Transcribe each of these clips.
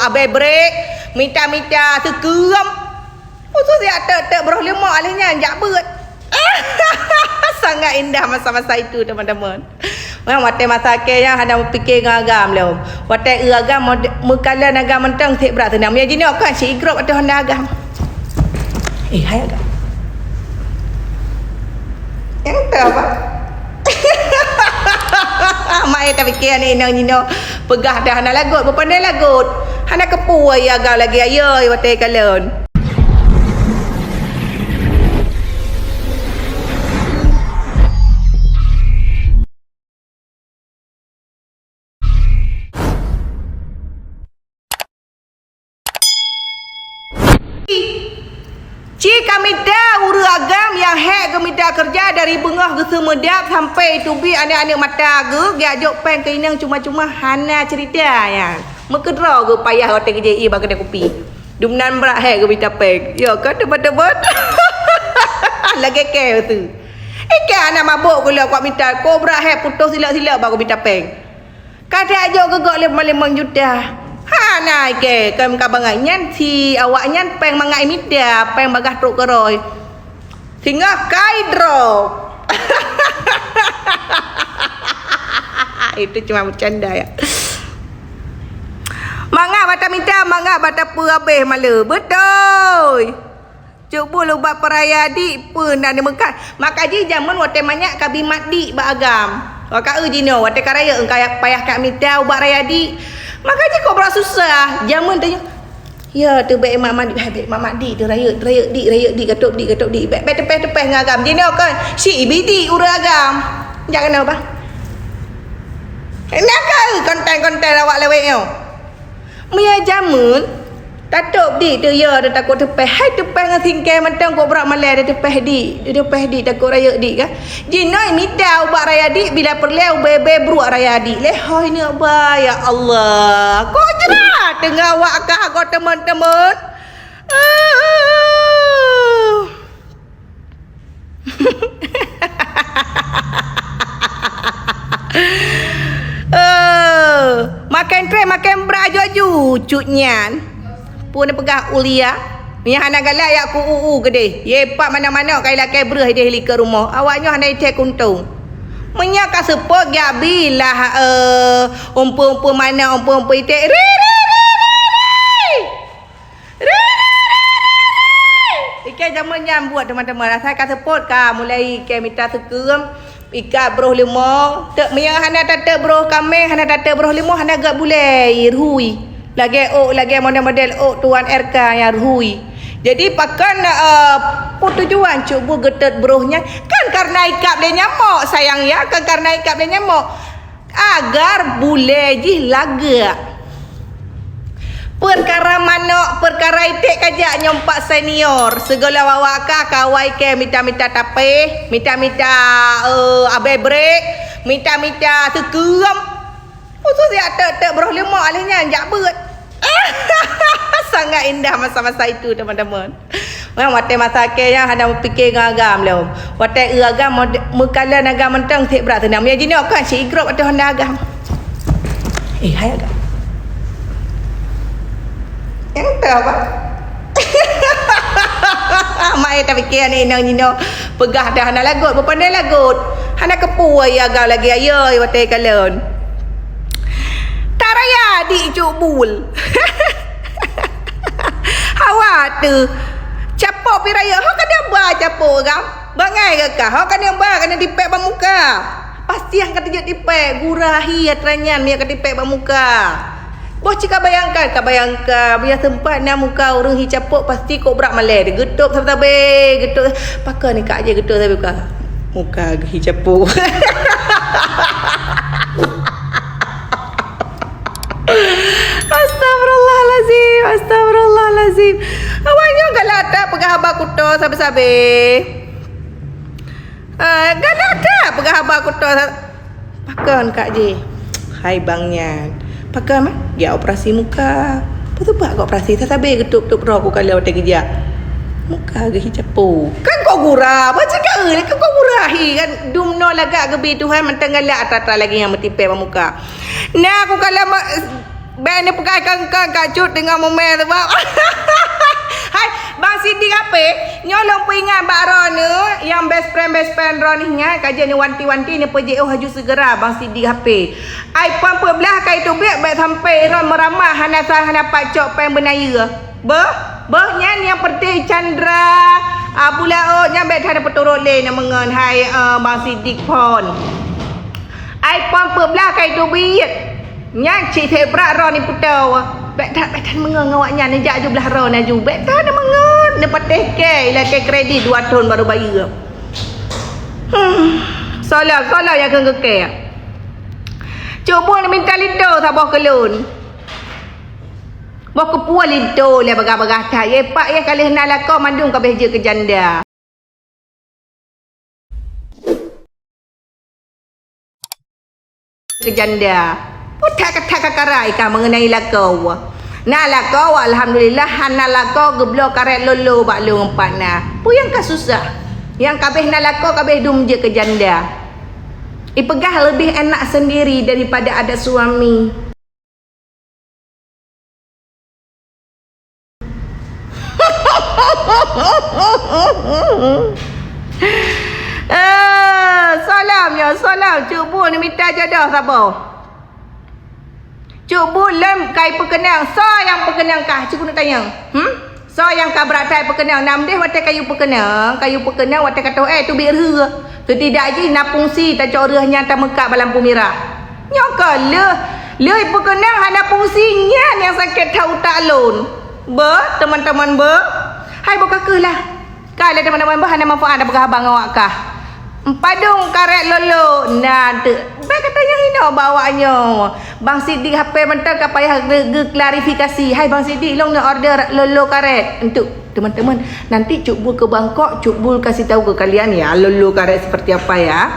abai break, minta sekeram. Usus dia tak beruh lima alihnya jak berat. Sangat indah masa-masa itu teman-teman. Memang watai masa akhirnya ada fikir dengan agam lah. Watai agam mukalla agam mentang tik berat tenang. Punya jenis kan si igrop atau hendak agam. Hai agam. Yang tahu apa? Mak tak fikir ni nino pegah dah nak lagut, berpandai lagut. Hana kepu ai agam lagi ayo watai kalon. Cik kami dah uru agam yang hek kami dah kerja dari bengah ke semedap sampai tubi anak-anak mata ke dia ajak pen ke inang cuma-cuma hana cerita ya. Mekedra ke payah hotel kerja i bagi kopi. Dumnan berat hek ke minta pen. Ya kan teman-teman. Lagi ke tu. Ke anak mabuk gula kuat minta ko berat hek putus silap-silap baru minta pen. Kada ajak gegak 5 juta. Ha nai ke kem kabangan nyan si awaknya peng mangai mida peng bagah truk keroi sehingga kaidro. Itu cuma bercanda ya. Mangga bata minta mangga bata perabeh mala betul. Cuba lubat peraya di pun dan demekan maka ji zaman wate manyak kabimat di ba agam. Waka ujino wate karaya engkai payah kak minta ubat raya di. Makanya kau berasa susah. Zaman tanya. Ya, tu baik mak mandi tu raya di gatuk di. Baik tepeh ngagam. Jadi kan si ibidi ura agam. Jangan apa? Nak konten awak lewek yo. Mia zaman tatuk di tu ya dia takut tepeh. Hai tepeh dengan singkai mentang kau berak malai dia tepeh di takut raya di kan. Jinoi minta ubat raya di bila perlu bebe beruak raya di. Lehoi ni apa ya Allah. Kau cerah tengah awak kah kau teman-teman. Makan tray makan beraju cutnya. Pun dia pegah ulia. Yang hana galak ya ku gede. Ye pak mana-mana kai lakai berah dia heli ke rumah. Awaknya hana ite kuntung. Menya ka sepok ya bila umpu mana umpu ite. Ikan zamannya buat teman-teman. Saya ka sepot ka mulai ke minta sekeram. Ikat beruh lima. Tak menya hana tata beruh kami, hana tata beruh lima hana gak boleh hui. Lagi model tuan RK yang hui. Jadi pakan tujuan cuba getet beruhnya kan karena ikap dia nyamuk sayang ya kan karena ikap dia nyamuk agar boleh ji laga. Perkara manok perkara itik kajak nyompak senior segala wawaka kawai ke minta tapeh minta abai break minta sekeram. Usus dia tak beruh lima alihnya jak berat. Sangat indah masa-masa itu teman-teman. Memang watai masa akhirnya ada fikir dengan agam lah. Watai agam mukalla agam mentang tik berat tenang. Punya jenis kan si igrop atau hendak agam. Hai agam. Yang tahu apa? Mak tak fikir ni nino pegah dah nak lagut berpandai lagut. Hana kepu ai agam lagi ayo watai kalon. Taraya di cubul. Hawa tu capok piraya. Hok kan dia ba capok gam. Bangai ke kah? Hok kan dia ba kena dipek bamuka. Pasti yang kata dia dipek gurahi atranyan dia kata dipek bamuka. Boh cika bayangkan biar tempat nak muka orang hi capok pasti kok berak malai. Dia getuk sabe getuk. Pakar ni kak je getuk sabe muka. Muka hi capok. Astagfirullahalazim. Awaknya galata pegah abah kuto sabe-sabe. Galata pegah abah kuto. Pakan kak je. Hai bangnya. Pakan mah dia operasi muka. Betul pak kau operasi sabe getuk-getuk roh aku kalau hotel kerja. Muka ge hicapo. Kan kau gurah. Baca kau kan kau gurahi kan dumno lagak gebi Tuhan mentang galak atata lagi yang metipe muka. Nah aku kalau Ben ni pegang kangkang Kak Cut dengan momel tu bang. Hai, Bang Sidi apa? Nyolong peringat Bak Ron ni, yang best friend Ron ni ingat kajian ni wanti-wanti ni pejek haju segera Bang Sidi apa? Ai puan belah kai tu biak baik sampai Ron meramah hana pak cok pen benaya. Bah nyan yang penting Chandra Abula nya baik ada peturut le nak mengen hai Bang Sidi pon. Ai puan belah kai tu biak. Nya cik tebrak Ron ni putau. Baik tak mengen awaknya ni jak ju belah Ron aju. Baik tak ada mengen. Dia patih ke lah ke kredit 2 tahun baru bayar. Salah yang kena ke. Cuba nak minta lido sabah kelun. Bawa kepuan lido le bagah-bagah tak. Ye pak ye kali hendak lakau mandung ke beja ke janda. Ke janda. Putak kata karai kan mengenai lakau. Nak lakau alhamdulillah hana lakau geblok karet lolo bak lu empat na. Pu yang ka susah. Yang kabeh nak lakau kabeh dum je ke janda. Ipegah lebih enak sendiri daripada ada suami. Salam cuba ni minta jodoh siapa? Cuba lem kai perkenang. So yang perkenang kah? Cuba nak tanya. So yang kah beratai perkenang. Namdeh watai kayu perkenang. Kayu perkenang watai kata tu biar reh. Tu tidak je napung si tak cok rehnya tak mekak lampu merah. Nyokal le perkenang hana fungsinya yang sakit tahu tak alun. Teman-teman hai buka ke lah. Kala teman-teman hana manfaat ada berhabang awak kah? Padung karet lolo. Nah, baik katanya hina bawanya. Bang Sidi HP mental ka payah klarifikasi. Hai Bang Sidi, long nak order lolo karet. Untuk teman-teman, nanti Cuk Bul ke Bangkok, Cuk Bul kasih tahu ke kalian ya lolo karet seperti apa ya.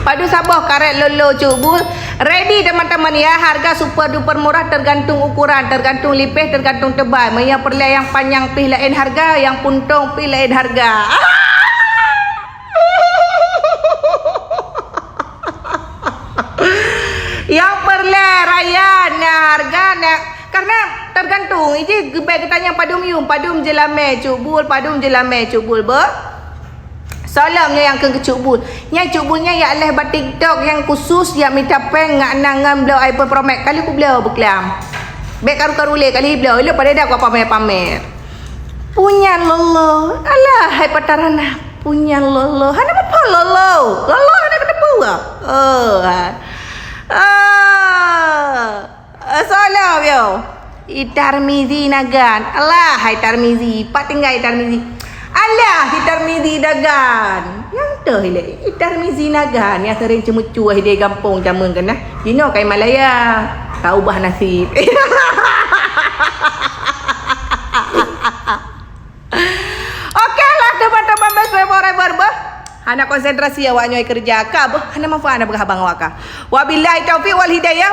Padu Sabah karet lolo Cuk Bul. Ready teman-teman ya, harga super duper murah tergantung ukuran, tergantung lipih, tergantung tebal. Yang perlah yang panjang pih lain harga, yang puntung pih lain harga. Yang perlah raya nah harga nak karena tergantung. Ini baik tanya padum jelame Cuk Bul, padum jelame Cuk Bul Salamnya yang ke Cuk Bul. Yang Cuk Bulnya ya Allah buat TikTok yang khusus yang minta peng ngak nangan blau iPhone Pro Max. Kali ku blau berkelam. Baik karu-karu le kali blau. Lu pada dah ku pamer-pamer. Punya lolo. Alah hai patarana. Punya lolo. Hana apa lolo? Lolo hana kena buah. Salam yo. Itarmizi nagan. Alah hai Tarmizi. Pak tinggal Tarmizi. Alah, Tarmizi dagan. Yang tu hilai. Tarmizi nagan. Yang sering cemucu di kampung zaman kan. Dino kai Malaya. Tak ubah nasib. Okeylah teman-teman best forever bah. Hana konsentrasi awaknya kerja ka bah. Hana manfaat nak berhabang awak ka. Wabillahi taufiq wal hidayah.